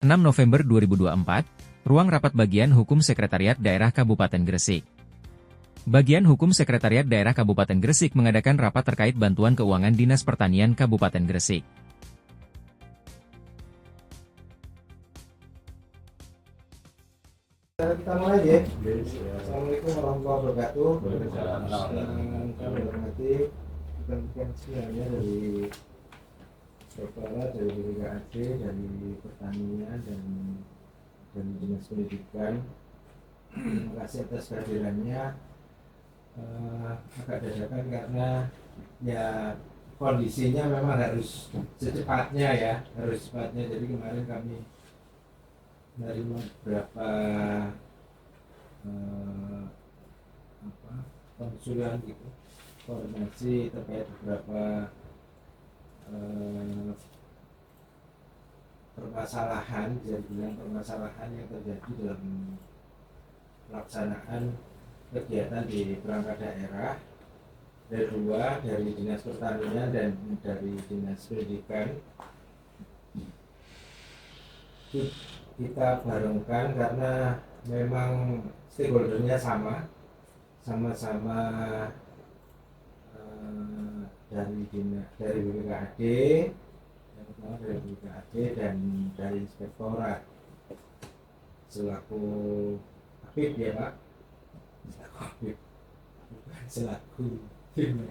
6 November 2024, Ruang Rapat Bagian Hukum Sekretariat Daerah Kabupaten Gresik. Bagian Hukum Sekretariat Daerah Kabupaten Gresik mengadakan rapat terkait bantuan keuangan Dinas Pertanian Kabupaten Gresik. Kita mulai ya. Assalamualaikum warahmatullahi wabarakatuh. Kami hormati rekan-rekan semuanya dari Kepala, dari BPKAD, dari Pertanian dan Dinas Pendidikan. Terima kasih atas kehadirannya. Agak dadakan karena ya kondisinya memang harus secepatnya ya, harus cepatnya. Jadi kemarin kami menerima beberapa konsulan gitu, koordinasi terkait beberapa permasalahan, jadi bilang permasalahan yang terjadi dalam pelaksanaan kegiatan di perangkat daerah. Dari dua, dari Dinas Pertanian dan dari Dinas Pendidikan. Kita barengkan karena memang stakeholdernya sama-sama dari BPKAD, yang pertama dari BPKAD dan dari Inspektorat selaku Habib ya Pak, selaku Habib bukan selaku tim.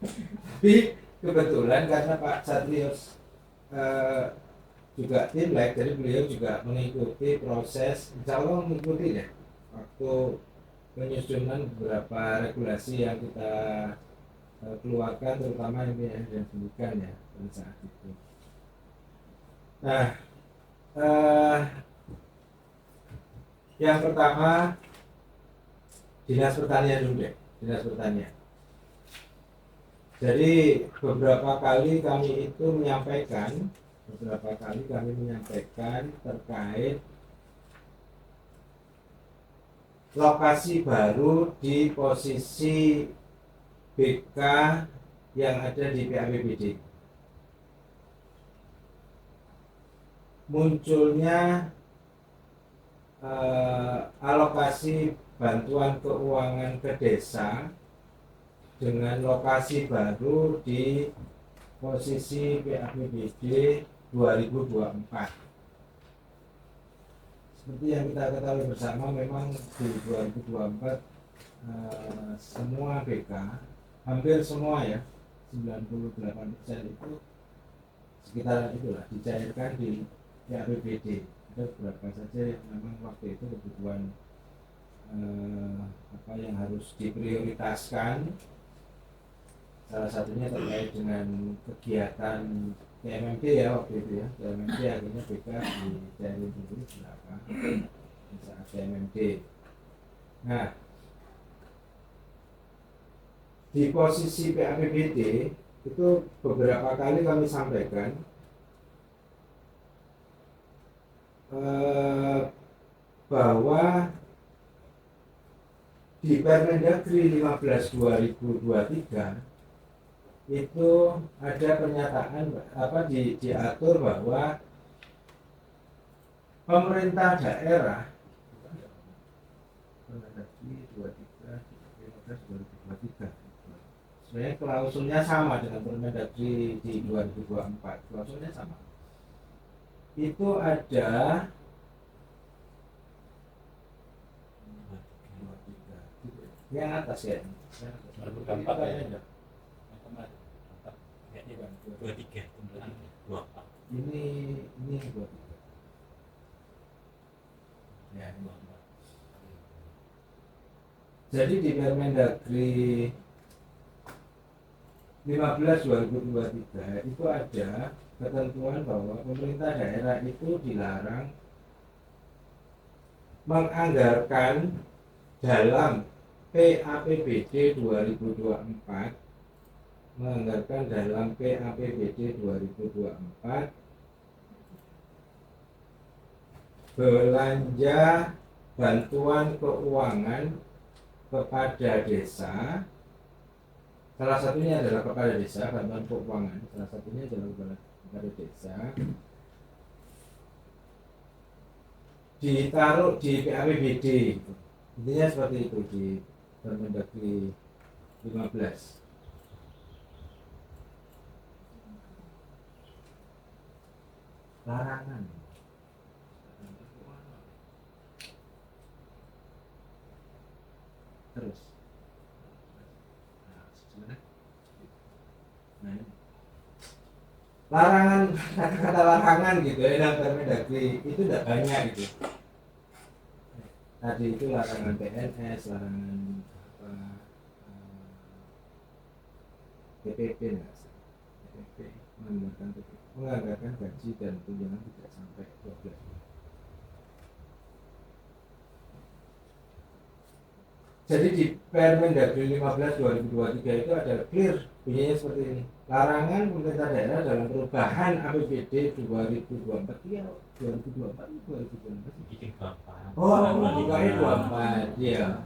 Tapi kebetulan karena Pak Satrius juga tim like, jadi beliau juga mengikuti proses, insya Allah mengikuti deh waktu penyusunan beberapa regulasi yang kita keluarkan, terutama ini yang pendidikan ya pada saat itu. Nah, yang pertama Dinas Pertanian dulu deh, Dinas Pertanian. Jadi beberapa kali kami menyampaikan terkait lokasi baru di posisi BK yang ada di PAPBD. Munculnya alokasi bantuan keuangan ke desa dengan lokasi baru di posisi PAPBD 2024. Seperti yang kita ketahui bersama, memang di 2024 semua BK, hampir semua ya, 98% itu sekitar itulah dicairkan di PAPBD. Ada beberapa saja yang memang waktu itu kebutuhan yang harus diprioritaskan. Salah satunya terkait dengan kegiatan KMMD ya waktu itu ya. KMMD akhirnya BK dicairin dulu berapa saat KMMD. Nah, di posisi PAPBD itu beberapa kali kami sampaikan bahwa di Permendagri 15/2023 itu ada pernyataan diatur bahwa pemerintah daerah, Permendagri 15/2023 sebenarnya klausulnya sama dengan Permendagri di 2024, klausulnya sama. Itu ada yang atas ya, ini 23 ya, 24. Jadi di Permendagri 15/2023 itu ada ketentuan bahwa pemerintah daerah itu dilarang menganggarkan dalam PAPBD 2024 belanja bantuan keuangan kepada desa. Salah satunya adalah kepada desa, bantuan keuangan. Salah satunya adalah kepada desa ditaruh di PAPBD. Intinya seperti itu di Permendagri 15. Larangan. Terus. Nah, ini. Larangan, kata-kata larangan gitu ya dalam Permendagri itu tidak banyak gitu. Tadi itu larangan PNS, larangan apa, TPP nggak sih? TPP menganggarkan gaji dan tunjangan tidak sampai 12 bulan. Jadi di Permendagri 15 2023 itu ada clear bunyinya seperti ini. Larangan pemerintah daerah dalam perubahan APBD 2024. Iya, 2024 2024. Oh, 2024. Iya.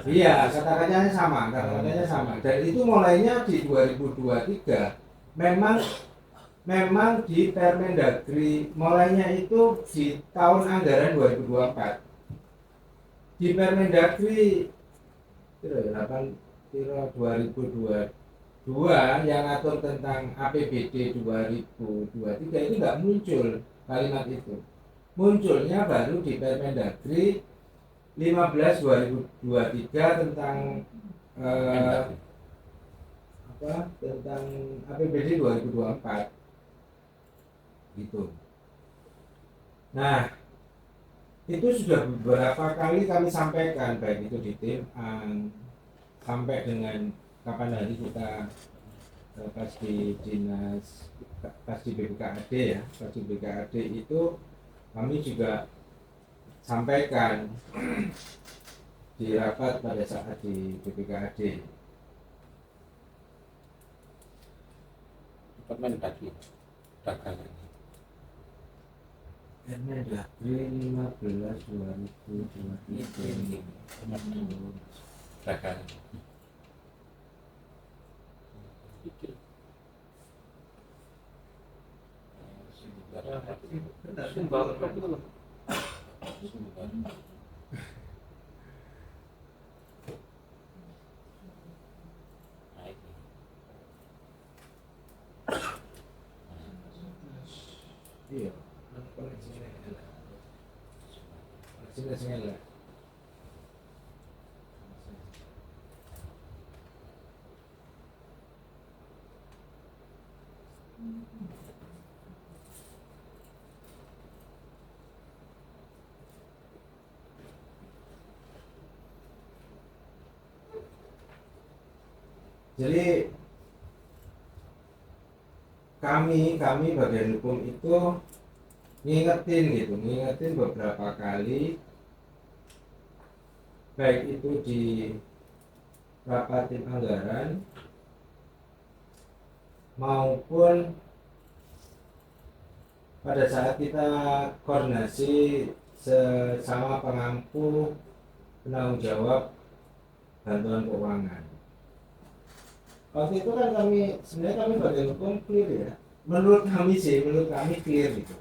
Iya, kata-katanya sama, kata-katanya sama. Dan itu mulainya di 2023. Memang di Permendagri mulainya itu di tahun anggaran 2024. Di Permendagri 2022 yang atur tentang APBD 2023 itu nggak muncul kalimat itu. Munculnya baru di Permendagri 15 2023 tentang tentang APBD 2024 gitu. Nah, itu sudah beberapa kali kami sampaikan, baik itu di tim sampai dengan kapan hari kita pas di dinas, pas di BPKAD ya, pas di BPKAD itu kami juga sampaikan di rapat pada saat di BPKAD. Permendagri dagangan. Permendagri 15 2023 Dagangan. Sumber. Iya, koneksinya lah. Jadi kami bagian hukum itu ngingetin beberapa kali, baik itu di rapat tim anggaran maupun pada saat kita koordinasi sesama pengampu penanggung jawab bantuan keuangan. Waktu itu kan sebenarnya kami bagian hukum clear ya, menurut kami clear gitu.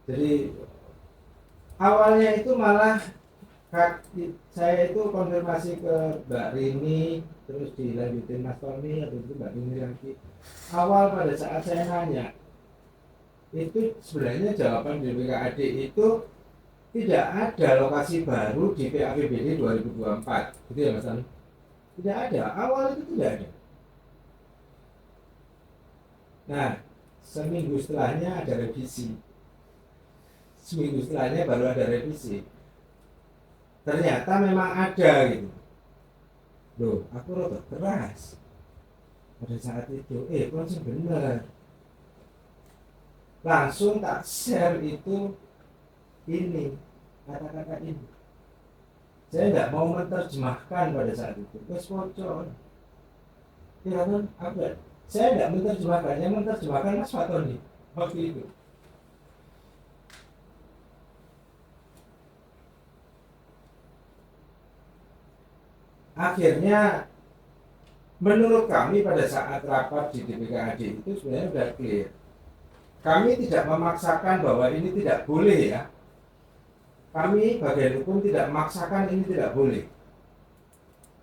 Jadi awalnya itu malah saya itu konfirmasi ke Mbak Rini, terus dilanjutin Mas Tony, atau itu Mbak Rini lagi. Awal pada saat saya nanya, itu sebenarnya jawaban dari BPKAD itu tidak ada lokasi baru di PAPBD 2024, gitu ya Mas Tony? Tidak ada, awal itu tidak ada. Nah, seminggu setelahnya ada revisi. Seminggu setelahnya baru ada revisi. Ternyata memang ada gitu. Loh, aku rotok keras pada saat itu. Konsep bener. Langsung tak share itu ini, kata-kata ini. Saya tidak mau menerjemahkan pada saat itu. Terus bocor. Ya kan, saya tidak menerjemahkannya, menerjemahkan Mas Fatoni waktu itu. Akhirnya menurut kami pada saat rapat di DPKAD itu sebenarnya sudah clear. Kami tidak memaksakan bahwa ini tidak boleh ya. kami bagian hukum tidak memaksakan ini tidak boleh.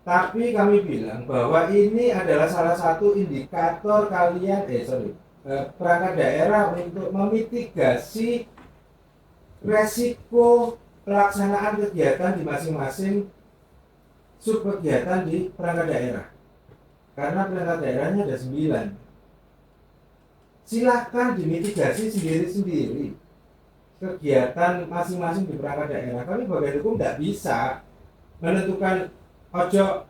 Tapi kami bilang bahwa ini adalah salah satu indikator kalian, perangkat daerah untuk memitigasi resiko pelaksanaan kegiatan di masing-masing subkegiatan di perangkat daerah. Karena perangkat daerahnya ada 9. Silahkan dimitigasi sendiri-sendiri kegiatan masing-masing di perangkat daerah. Kami bagian hukum tidak bisa menentukan ojo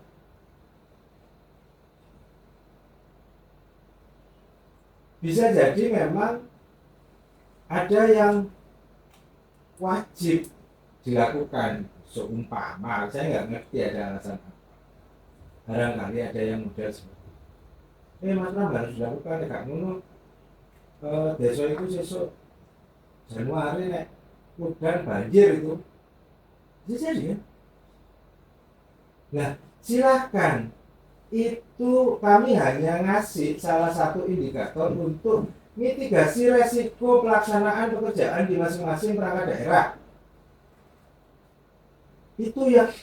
bisa jadi memang ada yang wajib dilakukan seumpama, saya nggak ngerti ada alasan apa. Barangkali ada yang model seperti mas Pram harus dilakukan ya kak ngono desa itu sesuk Januari nek udan banjir itu bisa jadi ya. Nah silahkan, itu kami hanya ngasih salah satu indikator untuk mitigasi resiko pelaksanaan pekerjaan di masing-masing perangkat daerah. Itu yang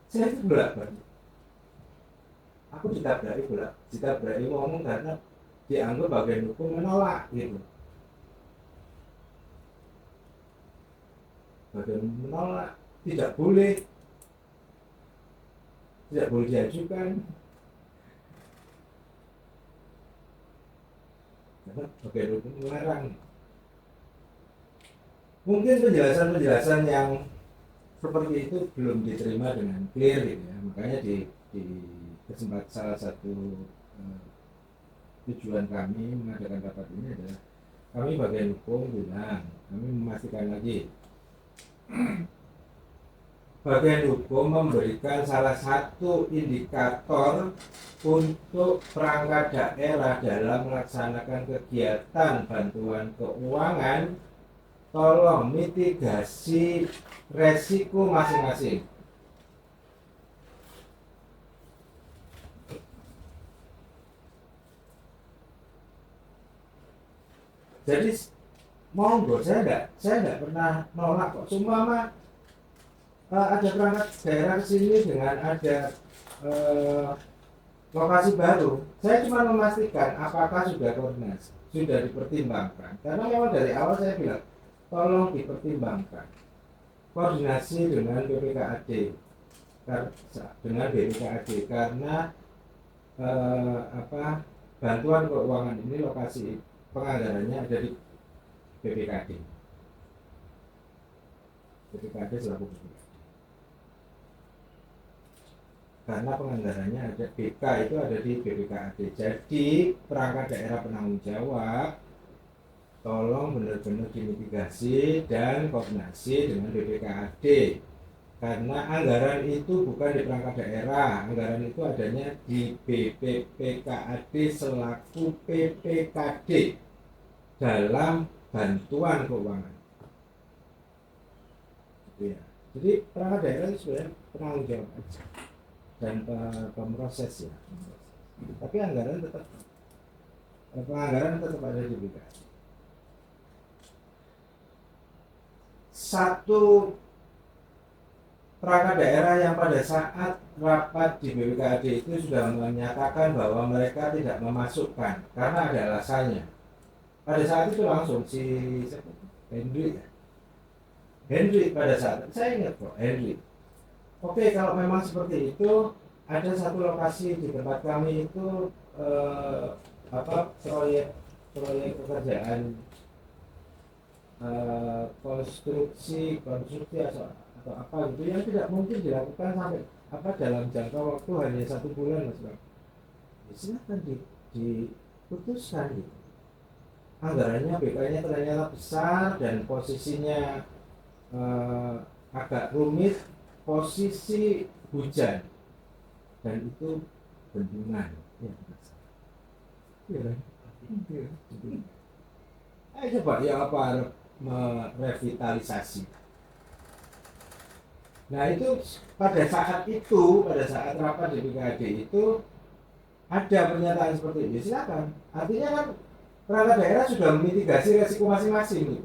saya itu bolak-balik. Aku ditabrak ngomong karena dianggap bagian hukum menolak gitu. Bagian menolak tidak boleh diajukan. Karena bagian hukum melarang. Mungkin penjelasan yang seperti itu belum diterima dengan clear gitu ya. Makanya di kesempatan salah satu tujuan kami mengadakan rapat ini adalah kami bagian hukum bilang, kami memastikan lagi bagian hukum memberikan salah satu indikator untuk perangkat daerah dalam melaksanakan kegiatan bantuan keuangan. Tolong mitigasi resiko masing-masing. Jadi monggo, saya enggak pernah nolak kok. Cuma ada perangkat daerah kesini dengan ada lokasi baru. Saya cuma memastikan apakah sudah koordinasi, sudah dipertimbangkan. Karena memang dari awal saya bilang tolong dipertimbangkan koordinasi dengan BPKAD, karena bantuan keuangan ini lokasi penganggarannya ada di BPKAD selaku BPKAD. Karena penganggarannya ada BK itu ada di BPKAD. Jadi perangkat daerah penanggung jawab tolong benar-benar dimitigasi dan koordinasi dengan BPKAD. Karena anggaran itu bukan di perangkat daerah, anggaran itu adanya di BPPKAD selaku PPKD dalam bantuan keuangan. Ya. Jadi perangkat daerah itu sebenarnya penanggung jawab aja dan pemroses ya. Tapi penganggaran tetap ada di BPKAD. Satu perangkat daerah yang pada saat rapat di BPKAD itu sudah menyatakan bahwa mereka tidak memasukkan karena ada alasannya. Pada saat itu langsung si Henry pada saat itu, saya ingat kok Henry. Oke, kalau memang seperti itu, ada satu lokasi di tempat kami itu proyek pekerjaan konstruksi atau apa gitu yang tidak mungkin dilakukan sampai dalam jangka waktu hanya 1 bulan Mas Bang. Silakan diputuskan gitu. Anggarannya BK-nya ternyata besar dan posisinya agak rumit, posisi hujan dan itu bendungan ya. Coba ya apa merevitalisasi. Nah itu pada saat rapat di BPKAD itu ada pernyataan seperti ini, silakan. Artinya kan perangkat daerah sudah memitigasi resiko masing-masing.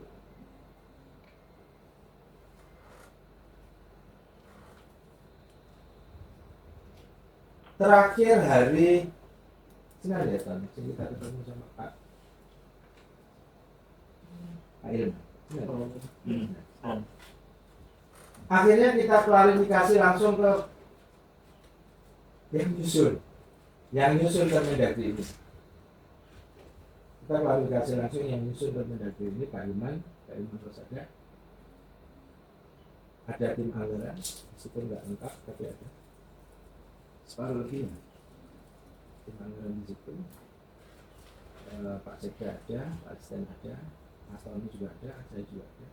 terakhir hari Senin ya Tan, kita ketemu sama Pak Ilmu. Akhirnya kita klarifikasi langsung ke yang nyusul Permendagri ini. Kita klarifikasi langsung yang nyusul Permendagri ini, Pak Iman terus ada tim anggaran, meskipun nggak lengkap tapi ada separuh lebih ya. Tim anggaran di situ, Pak Sekda ada, Pak Asisten ada, Mas Tony juga ada, saya juga ada.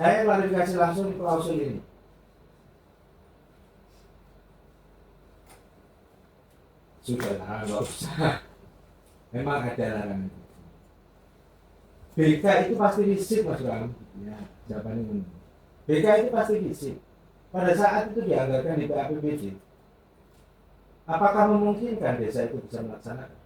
Saya klarifikasi langsung klausul ini. Sudahlah, nggak usah. Memang ada larangan. BK itu pasti fisik Mas Ram. Ya, jawabannya ini. BK itu pasti fisik. Pada saat itu dianggarkan di PAPBD. Apakah memungkinkan desa itu bisa melaksanakan?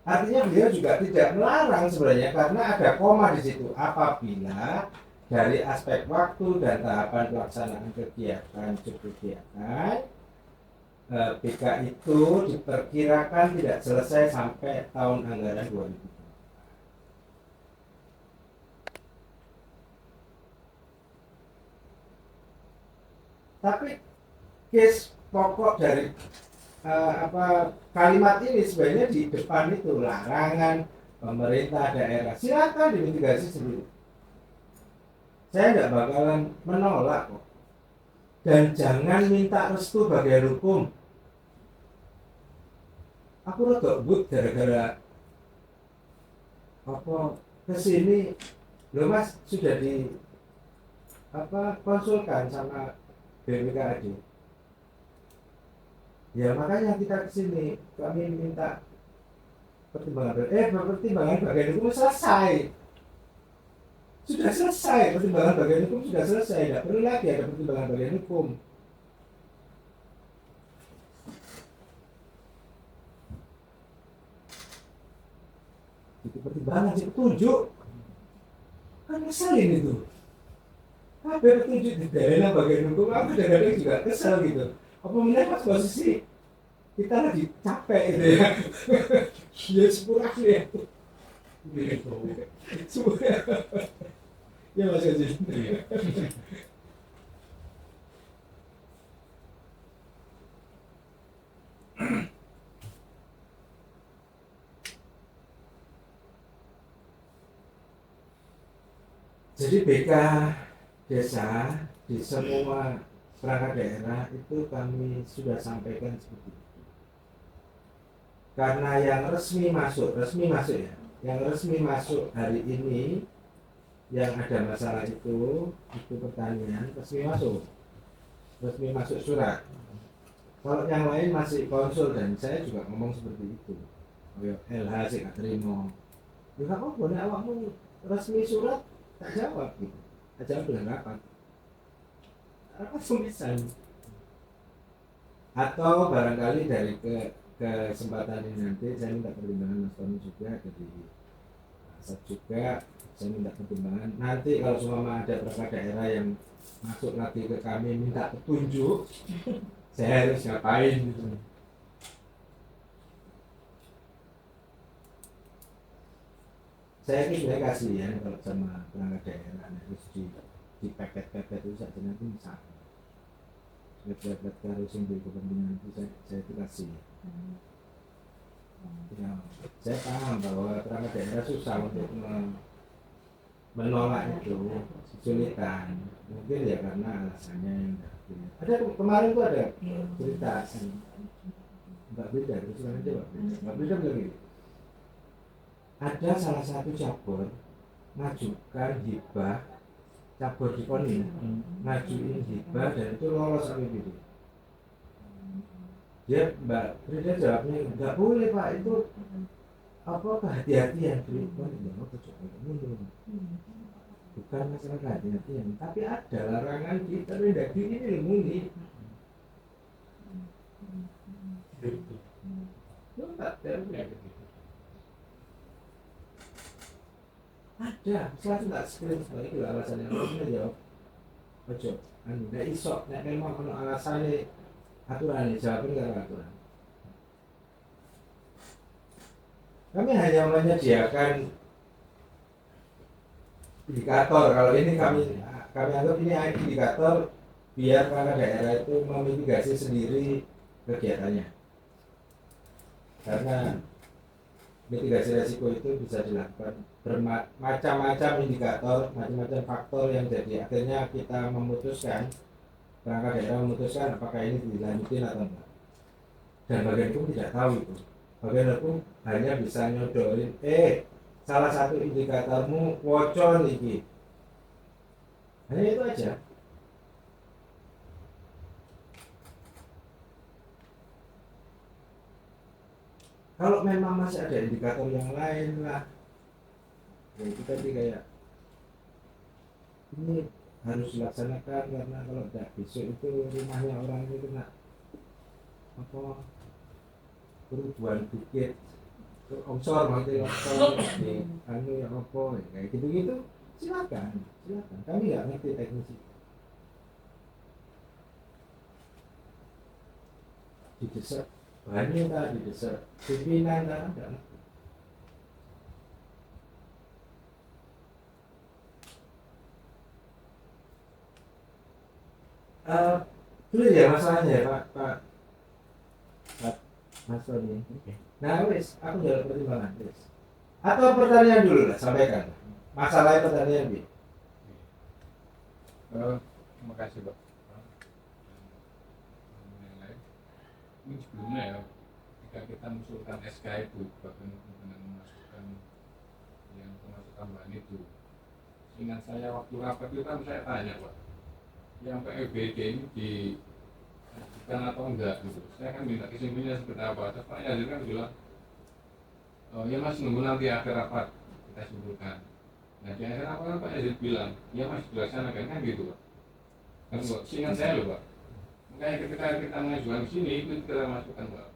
Artinya beliau juga tidak melarang sebenarnya karena ada koma di situ. Apabila dari aspek waktu dan tahapan pelaksanaan kegiatan BK itu diperkirakan tidak selesai sampai tahun anggaran 2000. Tapi case pokok dari kalimat ini sebenarnya di depan itu larangan pemerintah daerah, silakan dimitigasi sendiri. Saya tidak bakalan menolak kok. Dan jangan minta restu bagian hukum. Aku rada but gara-gara kesini, loh Mas sudah di konsulkan sama BPKAD. Ya makanya kita kesini, kami minta pertimbangan bagian hukum selesai. Sudah selesai, pertimbangan bagian hukum sudah selesai, tidak perlu lagi ada pertimbangan bagian hukum. Itu pertimbangan, itu petunjuk. Kan ngeselin itu. Apa petunjuk di daerah bagian hukum, aku kadang-kadang juga kesel gitu. Apa benar pas posisi kita lagi capek gitu ya. Ya sepurah ya. Sepurah. Ya Mas Haji. Jadi BK desa di semua perangkat daerah itu kami sudah sampaikan seperti itu. Karena yang resmi masuk ya, yang resmi masuk hari ini yang ada masalah itu pertanian resmi masuk surat. Kalau yang lain masih konsul dan saya juga ngomong seperti itu. LH sih gak terima. Ya nggak apa-apa, nek awakmu resmi surat tak jawab gitu. Tak jawab dengan rapat. Apa tulisan? Atau barangkali dari kesempatan ini nanti saya minta pertimbangan Mas Tony juga dari Asap juga, saya minta pertimbangan. Nanti kalau semua ada perangkat daerah yang masuk lagi ke kami minta petunjuk, saya harus ngapain gitu. Saya ini sebenarnya kasihan kalau sama perangkat daerah harus di pepet-pepet itu saja nanti misalnya pepet-pepet harus yang kepentingan itu saya itu kasih. Ya, saya paham bahwa perangkat daerah susah untuk menolak itu, kesulitan. Mungkin ya karena alasannya yang ada kemarin tuh ada cerita Mbak Beda, kesulitan aja Mbak Beda bilang gini. Ada salah satu cabur ngajukan hibah, cabur di Koni ngajuin hibah dan itu lolos APBD. Dia Mbak Frida jawabnya nggak boleh Pak, itu kehati-hatian bukan masalah kehati-hatian, tapi ada larangan di Permendagri ini muni. Ada, saya tidak screen sebagai itu alasannya. Aku jawab, ojo, nek iso, nek memang kalau alasannya aturan, dijawabin karena aturan. Kami hanya menyediakan indikator. Kalau ini kami anggap ini indikator biar para daerah itu memitigasi sendiri kegiatannya. Karena mitigasi resiko itu bisa dilakukan bermacam-macam indikator, macam-macam faktor yang jadi akhirnya kita memutuskan, perangkat daerah memutuskan apakah ini dilanjutin atau enggak. Dan bagian hukum tidak tahu itu. Bagian hukum hanya bisa nyodorin, salah satu indikatormu wocon iki. Hanya itu aja. Kalau memang masih ada indikator yang lain lah, ya itu tadi kayak ini harus dilaksanakan karena kalau tidak besok itu rumahnya orang itu kena apa perubahan bukit longsor nanti longsor di anu ya apa kayak gitu-gitu silakan kami nggak ngerti teknis itu. Didesak banyak tak didesak pimpinan tak ada. Clear ya masalahnya ya Pak Mas Tony. Nah wis, aku jalan pertimbangan wis. Atau pertanyaan dulu lah, sampaikan. Masalahnya pertanyaan bi. Terima kasih Pak. Ini sebelumnya ya, ketika kita mengusulkan SK itu, bahkan dengan memasukkan yang termasuk tambahan itu, seingat saya waktu rapat itu kan saya tanya Pak, yang PEBD ini diajukan atau enggak gitu. Saya kan minta kesimpulannya seperti apa. Terus Pak Yazid kan bilang, ya mas nunggu nanti akhir rapat kita simpulkan. Nah di akhir rapat kan Pak Yazid bilang, ya mas dilaksanakan kan gitu Pak. Kan kok seingat saya loh Pak. Makanya ketika kita mengajukan sini itu kita masukkan Pak.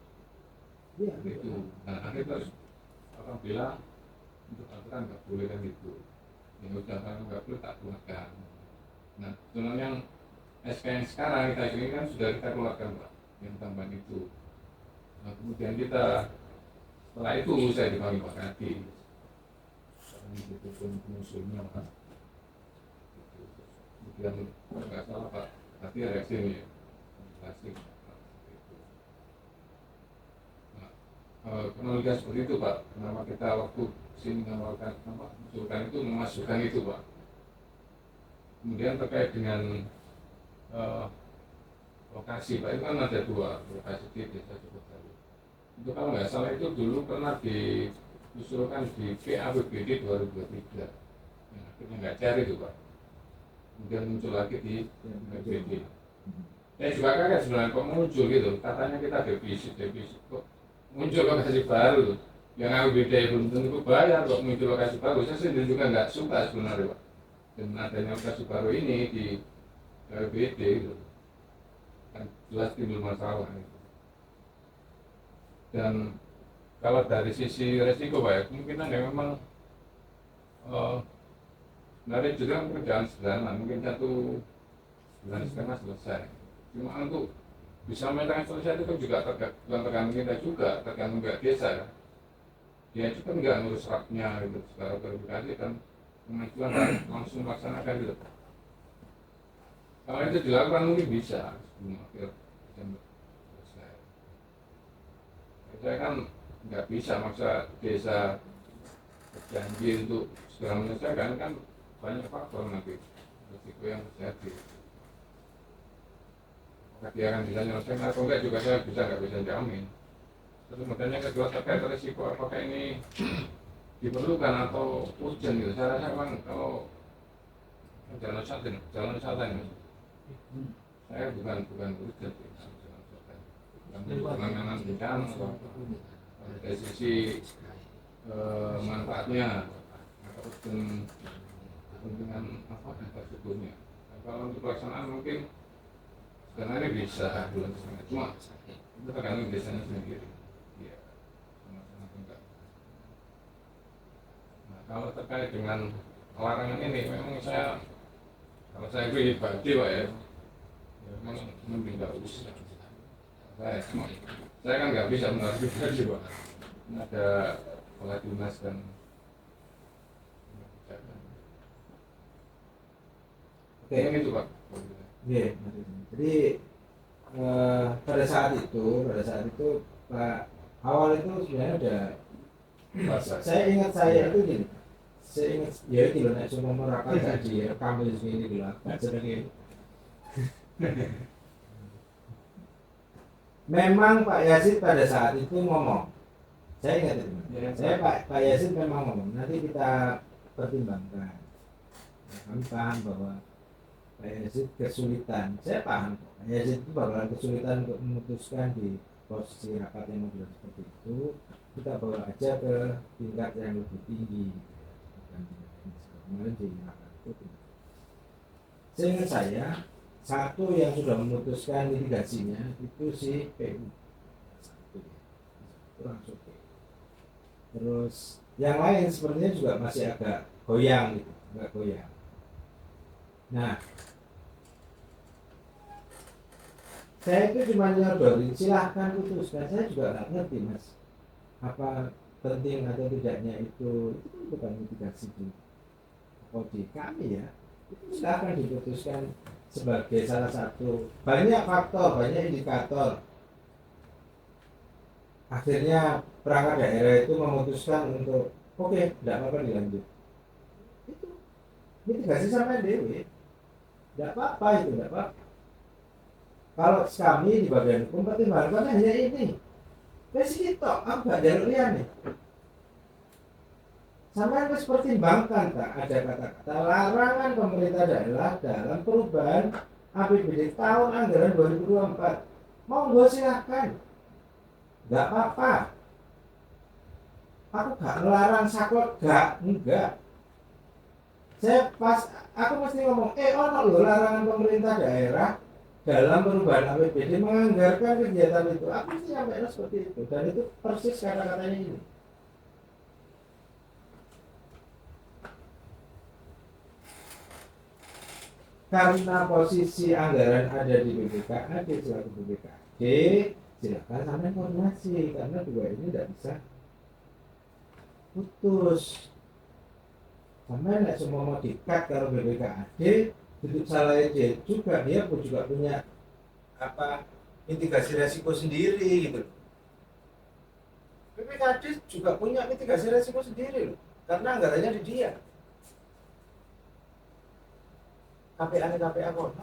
Iya. Itu. Nah akhirnya terus orang bilang untuk aturan nggak boleh kan gitu. Yang udah kan nggak boleh tak keluarkan. Nah sebenarnya yang SK yang sekarang kita ini kan sudah kita keluarkan Pak, yang tambahan itu. Nah kemudian kita setelah itu saya dipanggil Pak Kadi. Itu pun pengusulnya Pak. Kemudian nggak salah Pak, nanti reaksi ini ya. Kronologi seperti itu Pak. Kenapa kita waktu sini mengeluarkan mengusulkan itu, memasukkan itu Pak. Kemudian terkait dengan lokasi Pak, itu kan ada dua lokasi di Desa Cipodali. Itu kalau nggak salah itu dulu pernah diusulkan di PABBD 2023. Nah, akhirnya nggak cari itu Pak. Kemudian muncul lagi di PABBD. Saya juga kaget sebenarnya kok muncul gitu. Katanya kita defisit kok muncul lokasi baru. Yang ABBD belum tentu bayar kok muncul lokasi baru. Saya sendiri juga nggak suka sebenarnya Pak. Dan adanya lokasi baru ini di ABBD gitu. Kan jelas timbul masalah gitu. Dan kalau dari sisi resiko Pak ya, kemungkinan ya memang sebenarnya juga pekerjaan sederhana, mungkin 1,5 bulan selesai. Cuma untuk bisa menetapkan selesai itu kan juga tergantung kita juga, tergantung pihak desa ya. Dia juga nggak ngurus rapnya gitu, secara verifikasi dan pengajuan langsung melaksanakan gitu. Kalau itu dilakukan mungkin bisa sebelum akhir Desember selesai. Saya kan nggak bisa maksa desa berjanji untuk segera menyelesaikan, kan banyak faktor nanti risiko yang terjadi. Maka dia akan bisa menyelesaikan atau enggak juga saya nggak bisa jamin. Terus kemudian kedua terkait risiko apakah ini diperlukan atau urgent gitu. Saya rasa memang kalau jalan wisata ini saya bukan urgent bukan penanganan bencana atau dari sisi manfaatnya atau kepentingan apa infrastrukturnya. Kalau untuk pelaksanaan mungkin sebenarnya bisa bulan setengah, cuma itu tergantung desanya sendiri. Ya, sama-sama enggak. Nah, kalau terkait dengan larangan ini, memang kalau saya pribadi Pak ya memang mending nggak usah. saya kan nggak bisa menargetkan juga. Ada kepala dinas dan Oke, yang itu Pak. iya, jadi pada saat itu Pak awal itu sebenarnya ada saya ingat itu gini, saya ingat ya itu loh, nek cuma merapat gak direkam di sini gitu lah, gak sedang. Memang Pak Yasin pada saat itu ngomong, saya ingat itu, saya Pak Yasin memang ngomong, nanti kita pertimbangkan. Nah, kami paham bahwa Pak Yasin kesulitan, saya paham Pak Yasin itu bakalan kesulitan untuk memutuskan di posisi rapat yang model seperti itu. Kita bawa aja ke tingkat yang lebih tinggi, bukan tingkat yang kemarin di rapat itu. Seingat saya, satu yang sudah memutuskan litigasinya itu si PU, satu langsung PU. Terus yang lain sepertinya juga masih agak goyang gitu, agak goyang. Nah, saya itu cuma nyodorin, silahkan putuskan. Saya juga nggak ngerti mas, apa penting atau tidaknya itu bukan mitigasi di kode kami ya. Itu silahkan diputuskan sebagai salah satu, banyak faktor, banyak indikator. Akhirnya perangkat daerah itu memutuskan untuk oke, tidak apa-apa dilanjut. Itu mitigasi sama dewe, tidak apa-apa itu, tidak apa-apa. Kalau kami di bagian hukum pertimbangan hanya ini, wes itu, aku gak jalur liane. Sama harus pertimbangkan tak ada kata-kata larangan pemerintah daerah dalam perubahan APBD tahun anggaran 2024. Monggo silahkan, nggak apa-apa. Aku gak melarang saklek, enggak. Saya pas aku mesti ngomong, ono loh larangan pemerintah daerah dalam perubahan APBD menganggarkan kegiatan itu. Aku mesti nyampe seperti itu, dan itu persis kata-katanya ini. Karena posisi anggaran ada di BPKAD selaku BPKAD, silakan sampai koordinasi karena dua ini tidak bisa putus. Sama nggak semua mau dikat kalau BPKAD duduk salah aja juga, dia pun juga punya apa mitigasi resiko sendiri gitu. BPKAD juga punya mitigasi resiko sendiri loh, karena anggarannya di dia. KPA-nya KPA kota,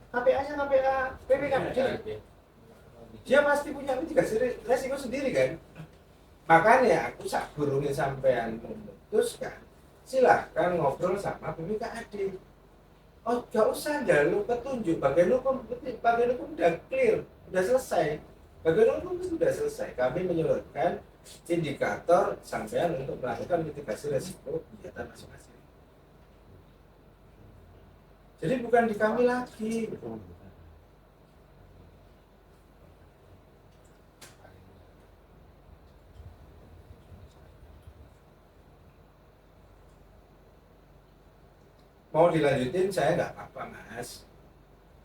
KPA-nya KPA BPKAD, dia pasti punya mitigasi resiko sendiri kan. Makanya aku sak burungin sampean memutuskan, silahkan ngobrol sama BPKAD. Oh gak usah jalur petunjuk, bagian hukum udah clear, udah selesai. Bagian hukum sudah selesai. Kami menyalurkan indikator sampean untuk melakukan mitigasi resiko kegiatan masing-masing. Jadi bukan di kami lagi. Mau dilanjutin saya nggak apa-apa mas,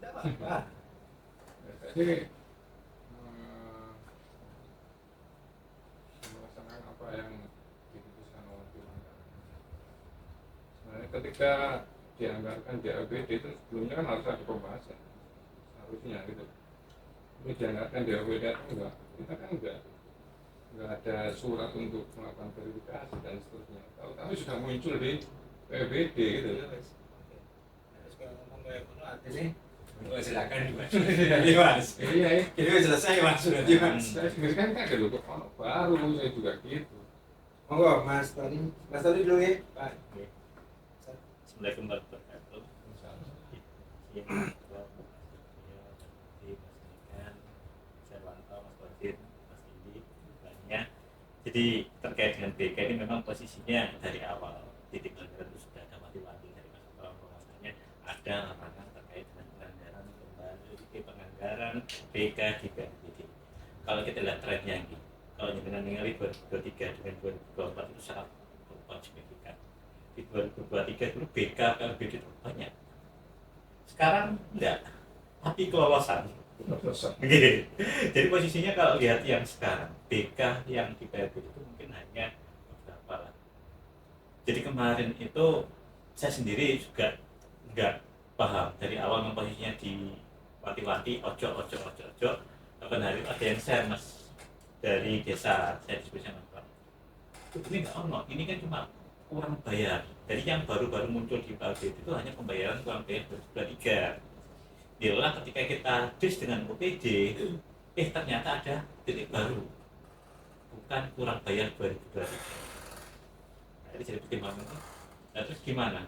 nggak apa-apa. Jadi melaksanakan apa yang diputuskan oleh Dewan. Sebenarnya ketika dianggarkan di APBD itu sebelumnya kan harus ada pembahasan, harusnya gitu. Ini dianggarkan di APBD atau enggak? Kita kan enggak ada surat untuk melakukan verifikasi dan seterusnya. Kalau kami sudah muncul di APBD gitu. Silakan mas. Iya. Jadi selesai mas sudah mas. Saya sendiri kan ada loh baru saya juga gitu. Monggo mas Tony dulu ya Pak. Assalamualaikum warahmatullahi wabarakatuh. Saya pantau Mas Wajid, Mas Indi, banyak. Jadi terkait dengan BK ini memang posisinya dari awal titik anggaran itu sudah ada mati-mati dari Mas bahwasanya ada larangan terkait dengan penganggaran kembali penganggaran BK di BNPB. Kalau kita lihat trennya ini, kalau dengan ningali 2023 dengan 2024 itu sangat signifikan. Di 2023 dulu BK PLBD itu banyak, sekarang enggak, tapi kelolosan Oke. Jadi posisinya kalau lihat yang sekarang, BK yang di PLB itu mungkin hanya beberapa lah. Jadi kemarin itu saya sendiri juga nggak paham dari awal memang posisinya di wanti-wanti ojo, kapan hari ada yang share mas dari desa saya disebutnya mas, ini nggak ono, ini kan cuma kurang bayar. Jadi yang baru-baru muncul di PLB itu hanya pembayaran kurang bayar 2023. Bila ketika kita dis dengan OPD, ternyata ada titik baru, bukan kurang bayar 2023. Nah, ini jadi pertimbangan. Nah, terus gimana?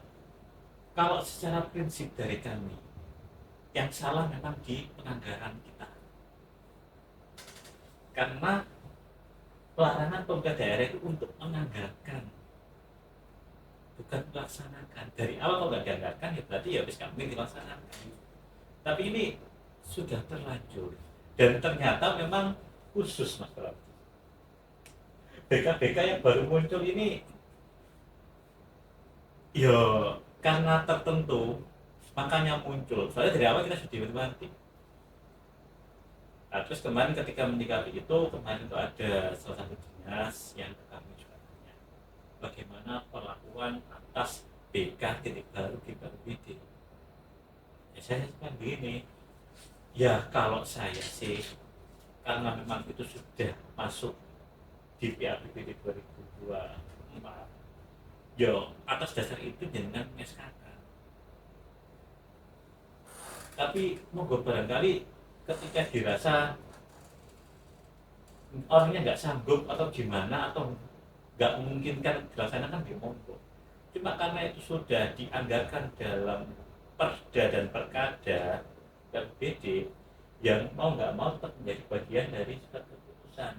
Kalau secara prinsip dari kami, yang salah memang di penganggaran kita. Karena pelarangan pemerintah daerah itu untuk menganggarkan, bukan melaksanakan. Dari awal kalau nggak dianggarkan ya berarti ya habis nggak mungkin dilaksanakan. Tapi ini sudah terlanjur dan ternyata memang khusus mas Prabu. BK-BK yang baru muncul ini ya karena tertentu makanya muncul. Soalnya dari awal kita sudah diwanti. Nah, terus kemarin ketika menyikapi itu, kemarin itu ada salah satu dinas yang ke kami juga tanya bagaimana perlakuan atas BK titik baru di PLBD. Ya saya kan begini, ya kalau saya sih karena memang itu sudah masuk di PABBD 2024, ya atas dasar itu jangan SKK. Tapi monggo barangkali ketika dirasa orangnya nggak sanggup atau gimana atau nggak memungkinkan dilaksanakan di monggo. Cuma karena itu sudah dianggarkan dalam perda dan perkada dan BD, yang mau nggak mau tetap menjadi bagian dari surat keputusan.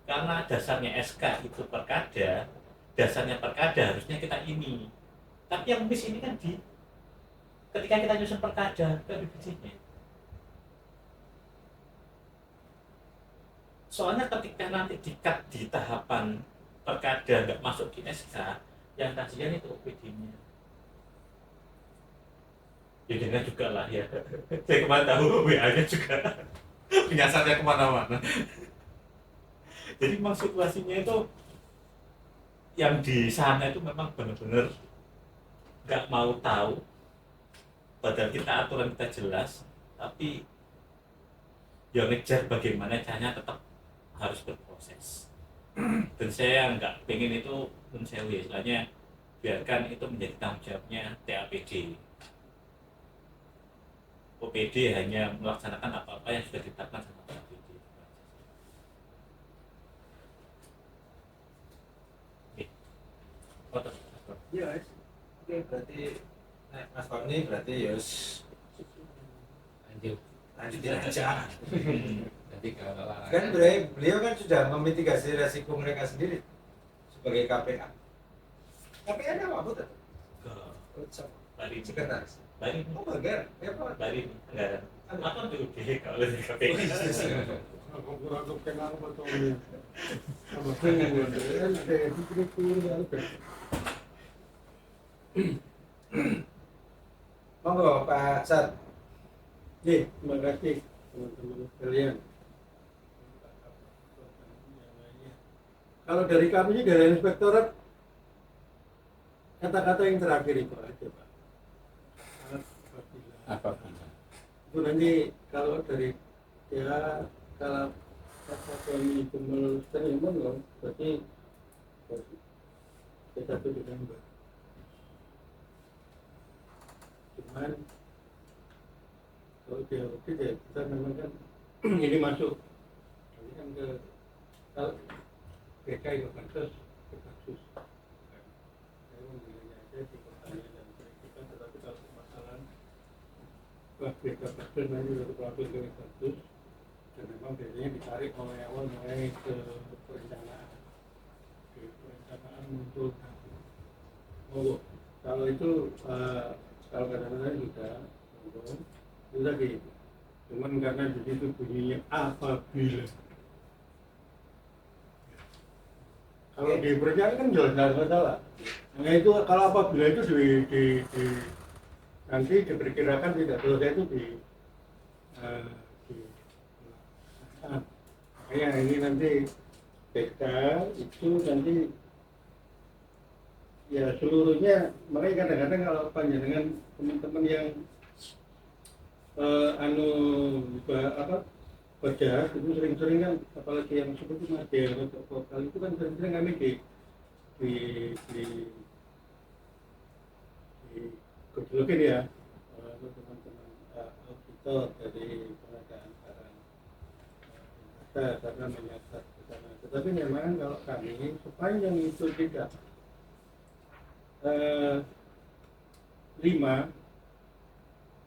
Karena dasarnya SK itu perkada, dasarnya perkada harusnya kita ini. Tapi yang miss ini kan di ketika kita nyusun perkada ke BPJS. Soalnya ketika nanti di tahapan perkada nggak masuk di SK, yang kajian itu OPD-nya. Ya dengan juga lah ya. Saya kemarin tahu WA-nya juga penyasarnya kemana-mana. Jadi memang situasinya itu yang di sana itu memang benar-benar nggak mau tahu. Padahal kita aturan kita jelas, tapi yang ngejar bagaimana caranya tetap harus berproses. Dan saya nggak pengen itu mensewi, istilahnya biarkan itu menjadi tanggung jawabnya TAPD. OPD hanya melaksanakan apa-apa yang sudah ditetapkan sama TAPD. Oke. Ya, oke berarti Mas Tony berarti yos lanjutin aja. Jadi kalau Kan beliau kan sudah memitigasi resiko mereka sendiri sebagai KPA. KPA nya apa betul? Bari Sekretaris. Bari Oh bagian, ya Pak. Bari anggaran. Apa tuh kalau dari KPK? Aku kurang kenal betul ini. Sama Monggo Pak Sat. terima kasih teman-teman sekalian. Kalau dari kami dari inspektorat, kata-kata yang terakhir itu aja Pak. apabila Itu nanti kalau dari ya kalau kata ini kumpul terima loh, berarti kita tuh dengan baik. Cuman kalau dia oke ya kita memang kan ini masuk ini kan ke kalau BK itu kan terus ke kasus saya memilihnya aja di pertanyaan dan verifikan, tetapi kalau permasalahan BK kasus nanti baru pelaku ke kasus dan memang biasanya ditarik mulai awal mulai ke perencanaan muncul oh kalau itu kalau kadang-kadang juga itu tadi cuman karena di situ bunyinya apabila kalau di perencanaan kan jelas nggak masalah. Nah itu kalau apabila itu nanti diperkirakan tidak selesai itu di Kayak ini nanti BK itu nanti ya seluruhnya, makanya kadang-kadang kalau panjenengan teman-teman yang anu apa baca itu sering-sering kan, apalagi yang seperti model atau vokal itu kan sering-sering kami di di di gojolokin ya, teman-teman auditor dari pengadaan barang karena menyasar ke sana. Tetapi memang kalau kami sepanjang itu tidak 5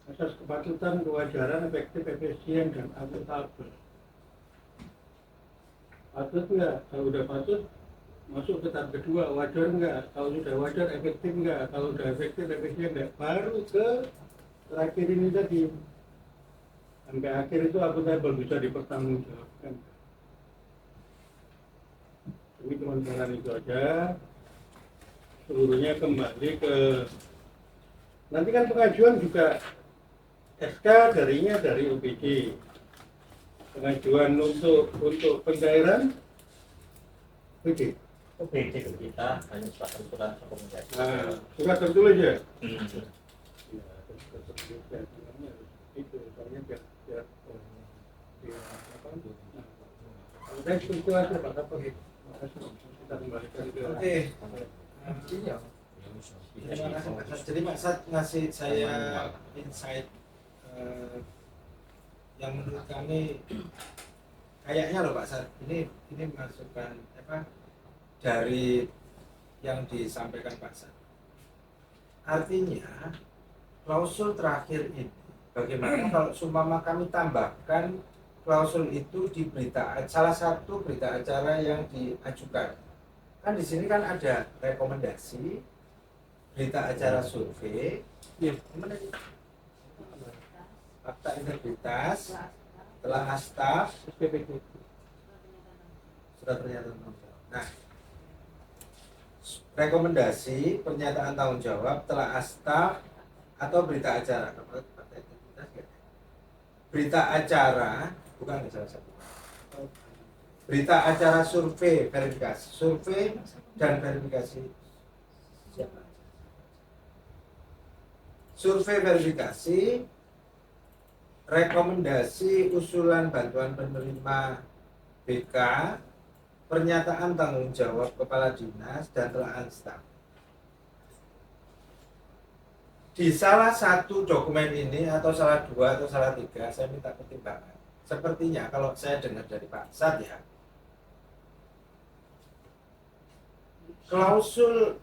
asas kepatutan, kewajaran, efektif, efisien, dan akuntabel. Patut nggak? Kalau udah patut, masuk ke tahap kedua, wajar nggak? Kalau sudah wajar, efektif nggak? Kalau udah efektif, efisien nggak? Baru ke terakhir ini tadi. Sampai akhir itu akuntabel, bisa dipertanggungjawabkan. Ini cuma saran itu aja. Seluruhnya kembali ke, nanti kan pengajuan juga SK darinya dari UPD, pengajuan untuk pencairan UPD. UPD kita hanya surat rekomendasi. Nah, surat tertulis ya. Hmm. Ya, surat tertulis ya, namanya harus itu, soalnya biar apa? Nah, kalau saya setuju aja Pak Kapol. Makasih. Kita kembalikan ke. Oke. Terima kasih Pak Sat. Jadi Pak Sat ngasih saya insight yang menurut kami kayaknya loh Pak Sat, ini masukan apa dari yang disampaikan Pak Sat. Artinya klausul terakhir ini bagaimana kalau seumpama kami tambahkan klausul itu di salah satu berita acara yang diajukan. Kan di sini kan ada rekomendasi, berita acara survei, fakta integritas, telah staf, surat pernyataan tanggung jawab. Nah, rekomendasi, pernyataan tanggung jawab, telah staf atau berita acara. Berita acara, bukan salah satu. Berita acara survei dan verifikasi. Survei verifikasi, rekomendasi usulan bantuan penerima BK, pernyataan tanggung jawab kepala dinas dan telahan staf. Di salah satu dokumen ini atau salah dua atau salah tiga, saya minta pertimbangan. Sepertinya kalau saya dengar dari Pak Sat ya, klausul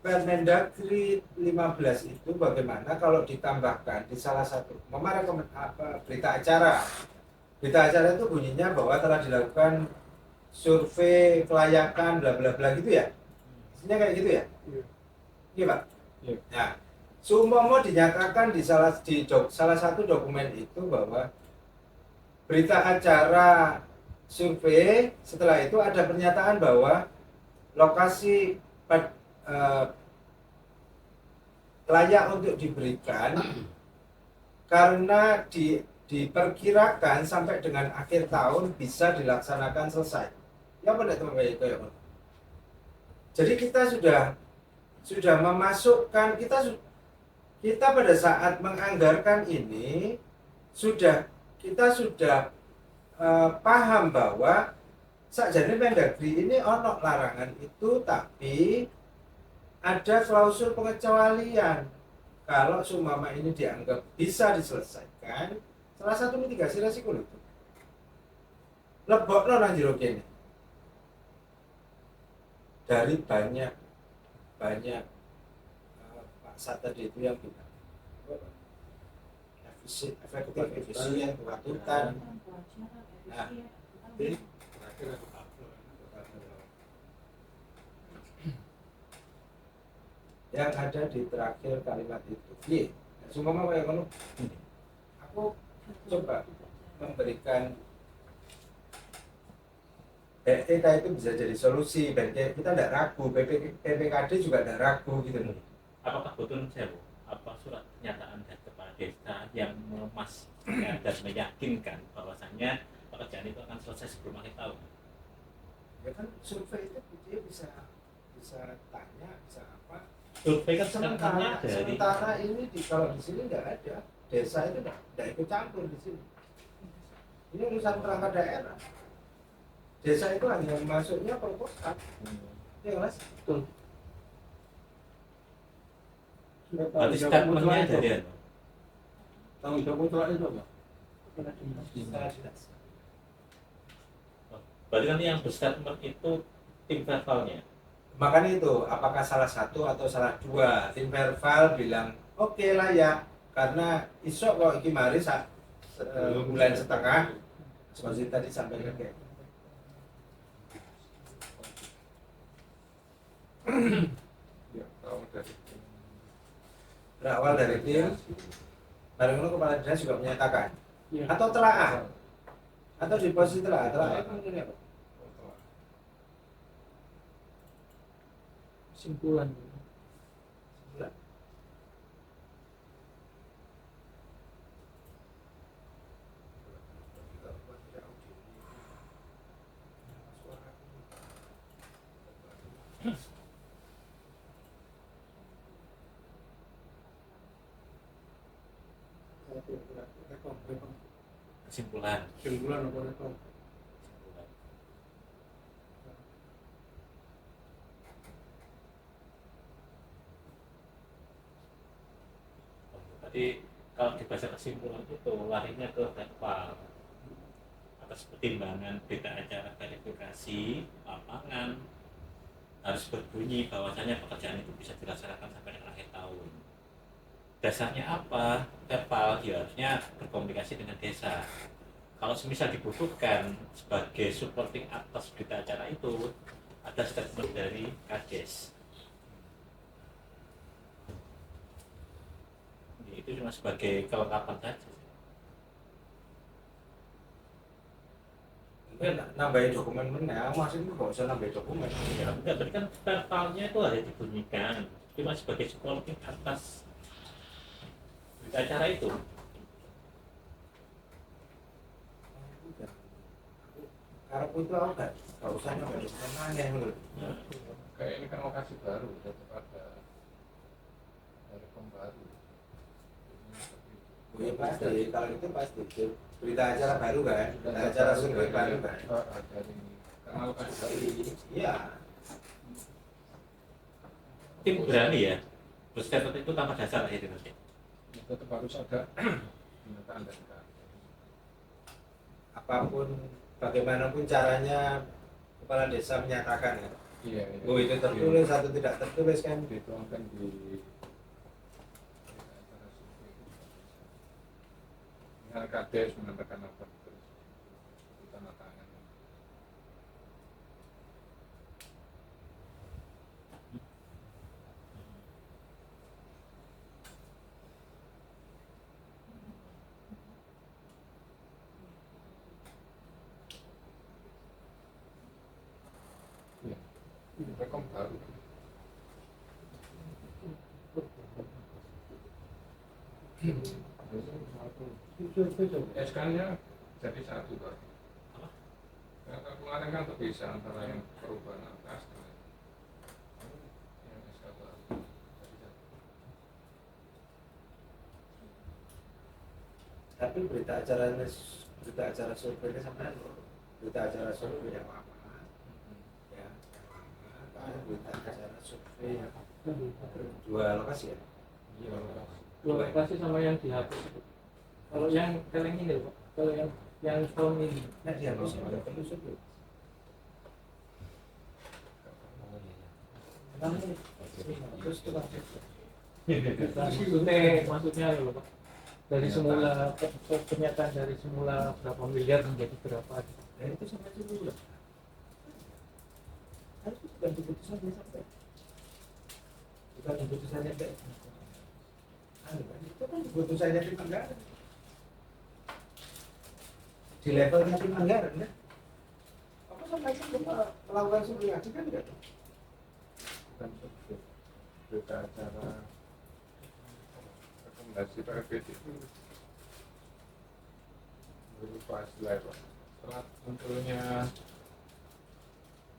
Permendagri 15 itu bagaimana kalau ditambahkan di salah satu berita acara. Berita acara itu bunyinya bahwa telah dilakukan survei kelayakan bla bla bla gitu ya. Isinya kayak gitu ya? Iya Pak. Iya. Nah, seumpama dinyatakan di salah satu dokumen itu bahwa berita acara survei, setelah itu ada pernyataan bahwa lokasi layak untuk diberikan karena diperkirakan sampai dengan akhir tahun bisa dilaksanakan selesai. Ya benar teman-teman itu ya. Jadi kita sudah memasukkan, kita pada saat menganggarkan ini kita sudah paham bahwa sakjane Mendagri ini ono larangan itu, tapi ada klausul pengecualian. Kalau seumpama ini dianggap bisa diselesaikan, salah satu mitigasi resiko itu lebokno nang jero kene. Dari banyak Pak Sat tadi itu yang kita efektif, efisien, kepatutan. Nah, Jadi terakhir aku kabel. yang ada di terakhir kalimat itu. Iya, semua kayak ngono. Aku coba memberikan kita itu bisa jadi solusi, kita tidak ragu, PPKD juga tidak ragu gitu loh. Apakah betul saya Bu? Apa surat pernyataan dari kepala desa yang memastikan dan meyakinkan bahwasannya pekerjaan itu akan selesai sebelum akhir tahun. Ya kan survei itu dia bisa tanya, bisa apa. Survei kan Sementara ini kalau di sini nggak ada, desa itu nggak ikut campur di sini. Ini urusan perangkat daerah. Desa itu hanya masuknya proposal. Ya mas. Betul. Berarti statementnya dari Tanggung jawab mutlak itu apa? berarti nanti yang berstatement itu tim verbalnya. Makanya itu, apakah salah satu atau salah dua? Tim verbal bilang oke lah ya, karena isok kok iki mari bulan setengah seperti tadi sampaikan kayak Ya, tahu dari berawal dari tim, bareng itu kepala dinas juga menyatakan Iya. atau telaah atau di posisi telaah itu mungkin apa? Kesimpulan. Kesimpulan. Kesimpulan apa rekam? Jadi kalau dibaca kesimpulan itu larinya ke verbal atas pertimbangan berita acara verifikasi lapangan harus berbunyi bahwasanya pekerjaan itu bisa dilaksanakan sampai dengan akhir tahun. Dasarnya apa? Verbal ya harusnya berkomunikasi dengan desa. Kalau semisal dibutuhkan sebagai supporting atas berita acara itu ada statement dari Kades. Itu cuma sebagai kelengkapan saja. Nambahin dokumen mana? Maksudnya nggak usah nambahin dokumen. Ya, enggak, berarti kan verbalnya itu ada dibunyikan cuma sebagai supporting atas berita acara itu. Karena itu aku nggak usah nambahin dokumen aneh loh. kayak ini kan lokasi baru, tetap ada rekom baru. Oh iya pasti, kalau itu pasti berita acara baru kan, berita acara survei baru kan. Dari karena lokasi baru. Iya. Tim berani ya berstatement itu tanpa dasar akhirnya nanti. Tetap harus ada pernyataan dari kami. Apapun, bagaimanapun caranya kepala desa menyatakan ya. Iya. Oh itu tertulis atau tidak tertulis kan? Dituangkan di dengan Kades menambahkan apa terus di tanda tangan. Ya, rekom baru. SK-nya jadi satu Pak. Karena kemarin kan terpisah antara yang perubahan atas dengan yang SK baru. Jadi satu. Tapi berita acara survei sampai berita acara survei yang lama ya, kan berita acara survei yang dua lokasi ya. Iya, Dua lokasi sama yang dihapus. Kalau yang keleng ini Pak, kalau yang tahun ini. Nah dia harus ada pelusur tuh. Terus tuh Maksudnya ya Pak, dari semula pernyataan dari semula berapa miliar menjadi berapa? dan itu sampai dulu lah. Harus bukan keputusan dia sampai. Bukan keputusannya deh. Itu kan keputusannya tim anggaran. Di levelnya tim anggaran kan. Apa sampai melakukan simulasi kan enggak? bukan survei. Berita acara rekom rekomendasi PFBD itu berupa Pak. Setelah munculnya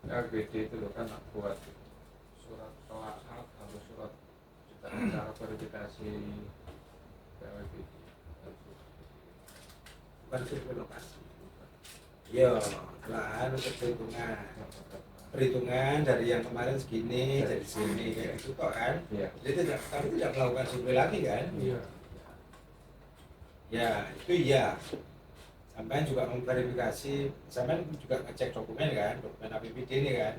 PFBD itu loh kan buat surat telaat atau surat cara verifikasi PFBD. Bukan survei lokasi. Iya, lahan untuk perhitungan dari yang kemarin segini jadi sini kayak gitu kok kan. Iya. Jadi tapi tidak melakukan survei lagi kan. Iya. Ya itu iya. Sampai juga memverifikasi, sampai juga ngecek dokumen kan, dokumen APBD ini kan.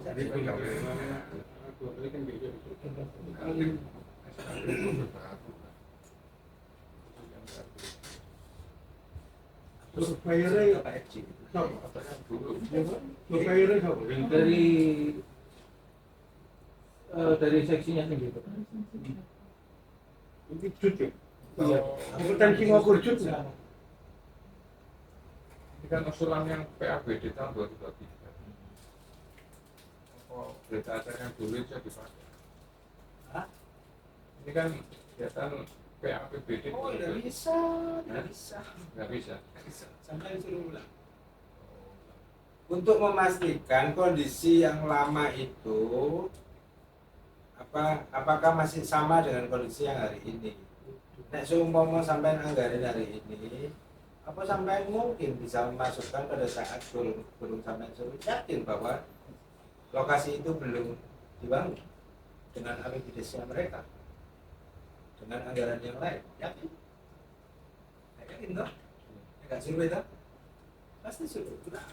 Jadi bagaimana dua kali kan beda. Surveyornya Apa FG? surveyornya siapa? Yang dari seksinya gitu. Ini jut ya? Iya. Kompetensi ngukur jut nggak? Ini kan usulan yang PABD tahun 2023. Oh, berita acara yang dulu itu dipakai. Hah? Ini kan kegiatan PABD. Oh, tidak bisa, tidak bisa. Nggak bisa. Sampai disuruh ulang. Untuk memastikan kondisi yang lama itu apakah masih sama dengan kondisi yang hari ini. Nek seumpama sampai anggaran hari ini, apa sampai mungkin bisa memasukkan pada saat belum sampai suruh yakin bahwa lokasi itu belum dibangun dengan APBD-nya mereka, dengan anggaran yang lain, yakin? Yakin toh? Enggak suruh itu? Pasti suruh. Nah.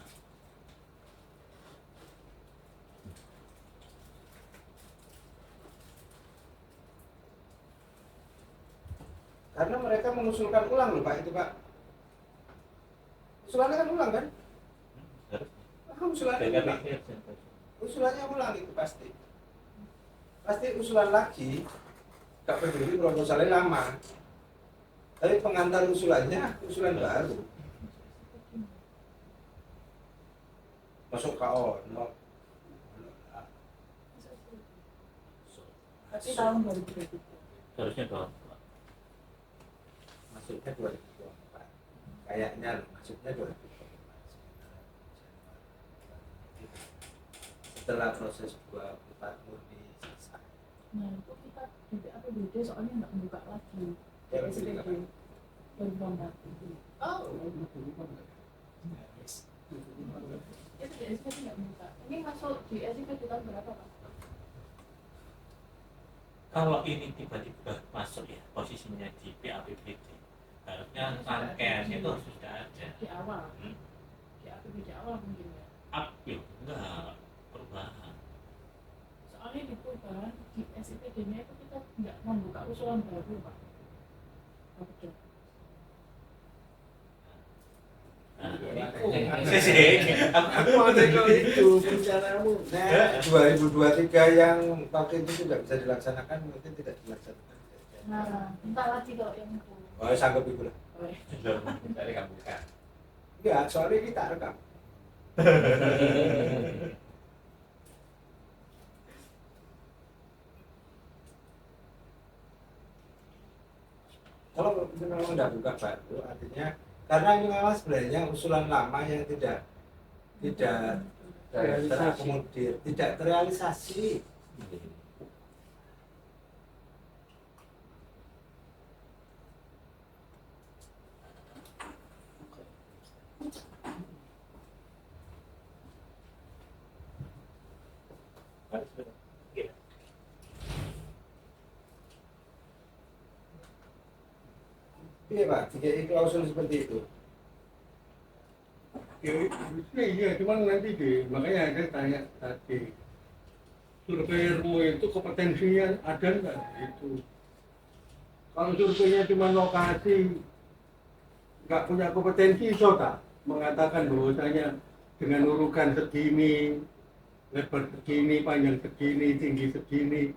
Karena mereka mengusulkan ulang loh Pak itu Pak. Usulannya kan ulang kan? Usulannya ulang. Usulannya ulang itu pasti. Pasti usulan lagi. Kak PBB proposalnya lama. Tapi pengantar usulannya usulan baru. Masuk KO. No. Tapi tahun 2023. Harusnya dong. Maksudnya 2024. Kayaknya loh, maksudnya 2024. Setelah proses 24 murni selesai. Nah itu kita dari APBD soalnya nggak buka lagi. Ya, Dari SPD buka. 2024. Oh, Yes. itu di SPD nggak buka. Ini masuk di SPD tahun berapa Pak? Kalau ini tiba-tiba masuk ya posisinya di PAPBD, harusnya rangkaiannya itu harus sudah ada. Di awal. Di APBD awal mungkin ya. Upil enggak perubahan. Soalnya di perubahan di SPD-nya itu kita nggak membuka usulan baru Pak. Oh, betul. Aku mau kalau itu rencanamu. Nah, 2023 yang waktu itu tidak bisa dilaksanakan, mungkin tidak dilaksanakan. Nah, entah lagi kalau yang itu. Oh, sanggup itu lah. Oh, ya. Dari kamu buka. Enggak, soalnya kita rekam. Kalau itu memang tidak buka baru, artinya karena ini memang sebenarnya usulan lama yang tidak terakomodir, tidak terrealisasi. Iya Pak, jika klausul seperti itu. Ya, iya, cuman nanti makanya saya tanya tadi, surveyormu itu kompetensinya ada nggak? Itu kalau surveinya cuma lokasi, nggak punya kompetensi, so tak mengatakan bahwasanya dengan urukan segini lebar segini, panjang segini, tinggi segini,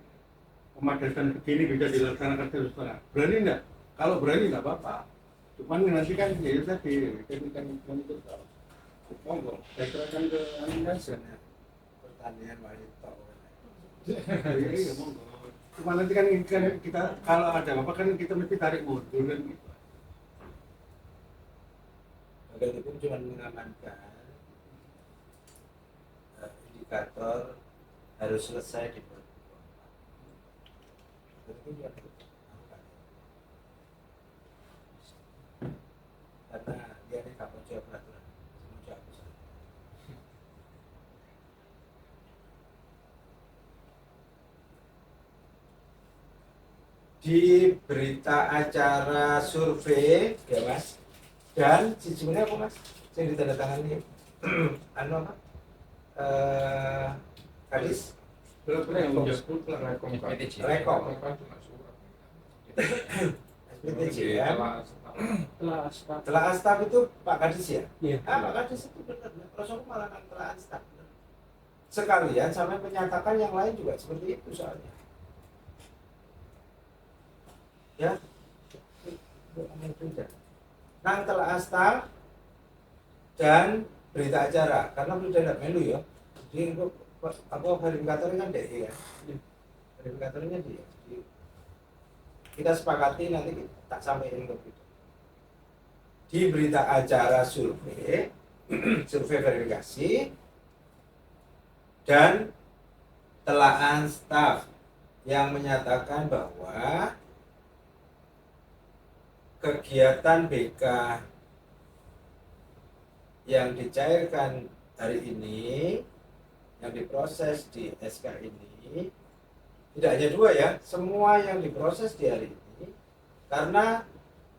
pemadasan segini bisa dilaksanakan 1,5. Berani enggak? Kalau berani enggak apa-apa. Cuman nanti kan ya itu tadi kan untuk monggo saya serahkan ke anda Misalnya pertanian wanita. iya monggo. Cuma nanti kan kita kalau ada apa kan kita mesti tarik mundur kan gitu. Bagaimanapun cuma mengamankan indikator harus selesai di 2024. Itu juga dilakukan. Karena dia ini gak mau jawab peraturan, mau jawab usaha. Di berita acara survei, ya mas, dan sejumlahnya apa mas? Yang ditandatangani anu apa? Kadis Rekom. Rekom SPTJM telah staf itu Pak Kadis ya? Iya. Pak Kadis itu benar, Rasulullah malah kan telah staf sekalian sampai menyatakan yang lain juga seperti itu soalnya ya. Nang telah staf dan berita acara karena belum ada melu ya. Jadi untuk apa verifikatornya kan DE ya. Verifikatornya dia. Jadi, kita sepakati nanti tak sampaikan ke kita. Di berita acara survei, survei verifikasi dan telaah staf yang menyatakan bahwa kegiatan BK yang dicairkan hari ini, yang diproses di SK ini, tidak hanya dua ya, semua yang diproses di hari ini, karena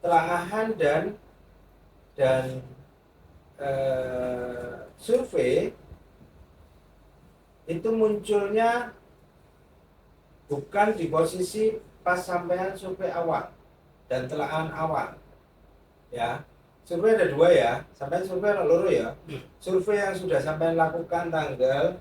telaahan dan survei itu munculnya bukan di posisi pas sampean survei awal dan telaahan awal, ya. Survei ada dua ya, sampai survei ada loro ya. Survei yang sudah sampai lakukan tanggal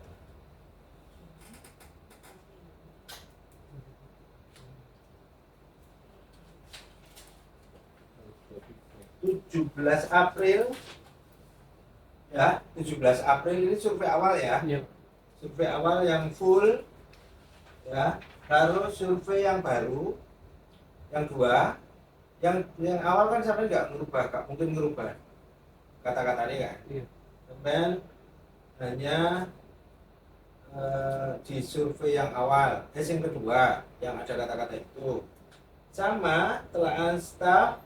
17 April ya, 17 April ini survei awal ya. Survei awal yang full ya, lalu survei yang baru yang dua, yang awal kan sampai nggak mungkin merubah kata-katanya kan. Sampai hanya di survei yang awal, yang kedua yang ada kata-kata itu sama telaah staf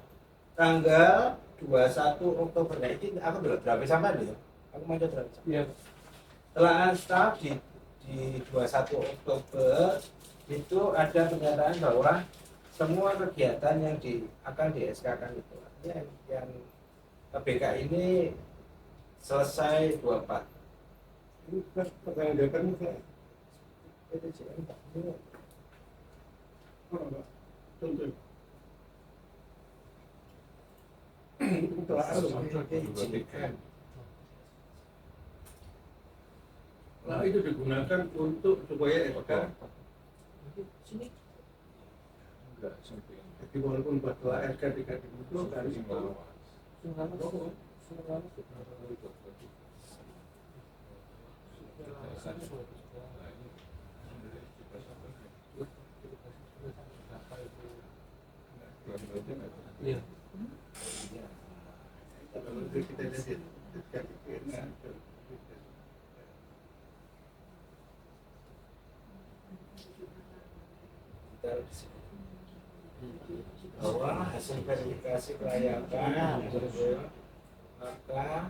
tanggal 21 Oktober. Nah ini aku berapa sampai nih? Aku mau coba berapa? Telaah staf di 21 Oktober itu ada pernyataan bahwa semua kegiatan yang akan di SK kan itu yang BK ini selesai 24. Ini pertanyaan jawabannya saya. PTJM tak ini. Contoh. Nah, itu digunakan untuk supaya SK. Sini. Jadi walaupun buat SK tidak dibutuhkan itu. Iya. Kita lihat bahwa hasil verifikasi kelayakan maka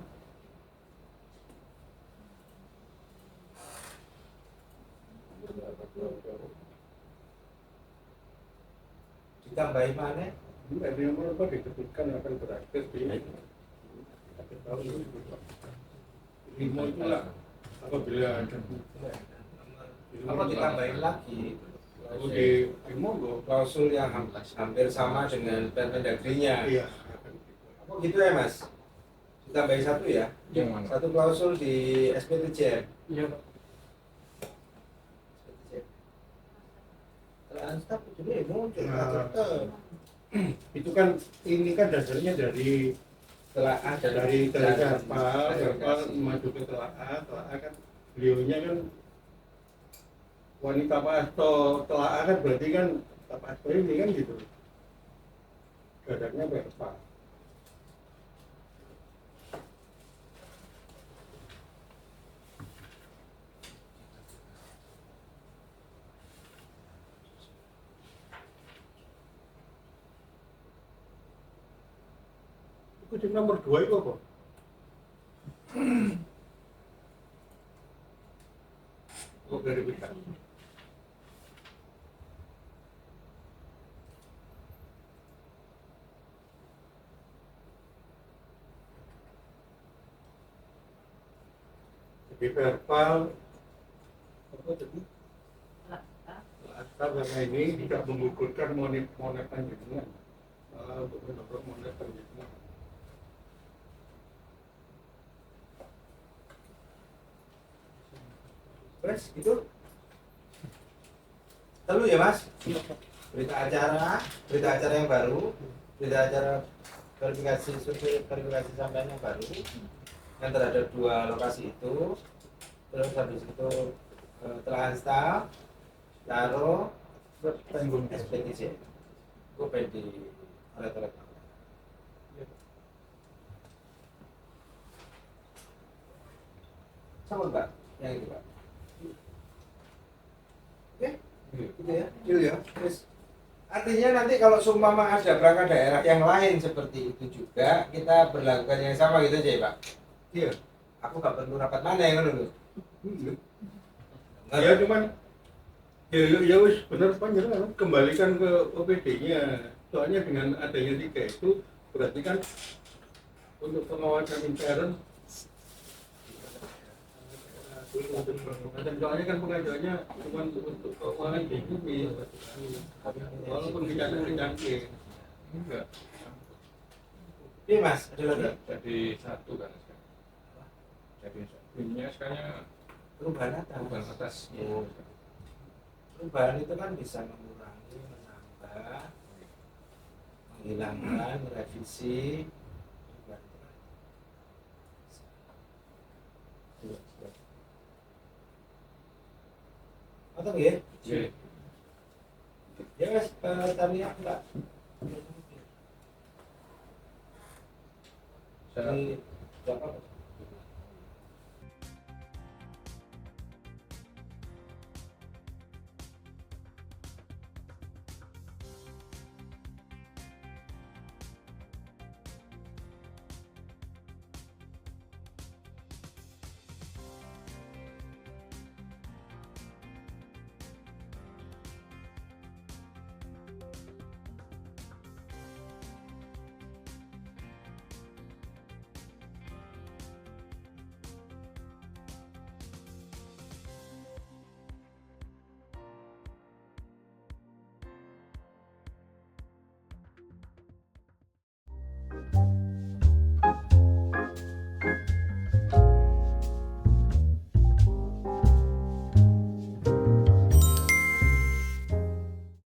ditambahi mana? Ada yang apa disebutkan akan berakses di tahun 2005 itulah apabila ada apa ditambahin lagi di Monggo klausul yang hampir sama dengan Permendagri-nya. iya Apa gitu ya mas? Ditambahin satu ya? Yang mana? Satu klausul di SPTJM. iya pekerjaan staf jadi muncul Nah. tetap Itu kan ini kan dasarnya dari telaah dari jalan kapal masuk ke telaah kan beliaunya kan wanita pasto telaah kan berarti kan pasto ini kan gitu dasarnya Verpa. Itu di nomor 2 itu apa? Oh, verifikasi. Jadi verbal apa tadi? Asal karena ini tidak menggugurkan monet panjenengan, malah untuk mendorong monet panjenengan. Wes itu telu ya mas berita acara yang baru berita acara verifikasi survei verifikasi sampean yang baru yang terhadap 2 lokasi itu terus habis itu telah install taruh Tanggung SPTC gue pengen di oret-oret sama mbak yang itu pak oke gitu ya deal ya terus artinya nanti kalau seumpama ada perangkat daerah yang lain seperti itu juga kita berlakukan yang sama gitu aja ya pak iya. aku gak perlu rapat mana yang dulu Ya cuman ya wis benar panjenengan kembalikan ke OPD-nya. Soalnya dengan adanya 3 itu berarti kan untuk pengawasan intern soalnya kan pengajuannya cuma untuk keuangan BPUM walaupun dicangkir Enggak. ini mas ada lagi Jadi satu kan sekarang. Jadi ininya sekarang perubahan atas bukan atas. Ya. Perubahan itu kan bisa mengurangi menambah menghilangkan merevisi atau ya Iya. ya mas tadi mbak Saya di Jakarta